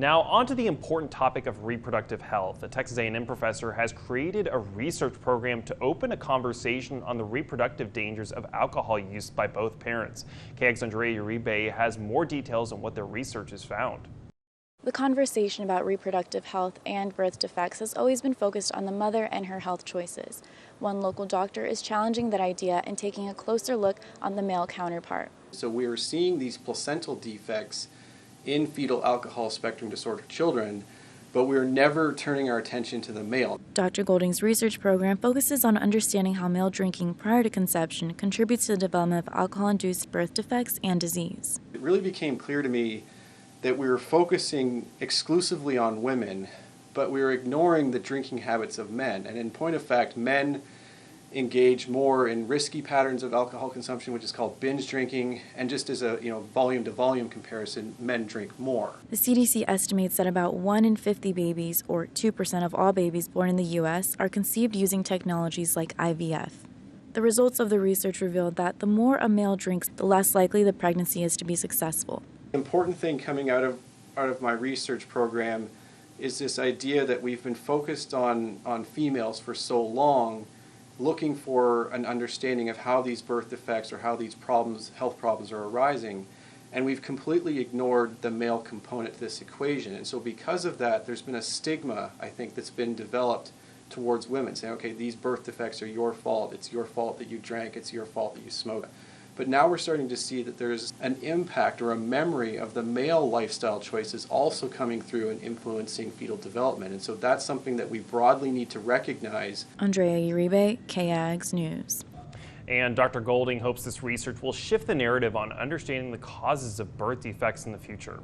Now, on to the important topic of reproductive health. A Texas A&M professor has created a research program to open a conversation on the reproductive dangers of alcohol use by both parents. KX's Andrea Uribe has more details on what their research has found. The conversation about reproductive health and birth defects has always been focused on the mother and her health choices. One local doctor is challenging that idea and taking a closer look on the male counterpart. So we are seeing these placental defects in fetal alcohol spectrum disorder children, but we're never turning our attention to the male. Dr. Golding's research program focuses on understanding how male drinking prior to conception contributes to the development of alcohol-induced birth defects and disease. It really became clear to me that we were focusing exclusively on women, but we were ignoring the drinking habits of men. And in point of fact, men engage more in risky patterns of alcohol consumption, which is called binge drinking, and just as a volume to volume comparison, men drink more. The CDC estimates that about 1 in 50 babies, or 2% of all babies born in the U.S., are conceived using technologies like IVF. The results of the research revealed that the more a male drinks, the less likely the pregnancy is to be successful. The important thing coming out of my research program is this idea that we've been focused on females for so long, looking for an understanding of how these birth defects or how these health problems are arising, and we've completely ignored the male component to this equation. And so because of that, there's been a stigma, I think, that's been developed towards women, saying, okay, these birth defects are your fault, it's your fault that you drank, it's your fault that you smoked. But now we're starting to see that there's an impact or a memory of the male lifestyle choices also coming through and influencing fetal development. And so that's something that we broadly need to recognize. Andrea Uribe, KX's News. And Dr. Golding hopes this research will shift the narrative on understanding the causes of birth defects in the future.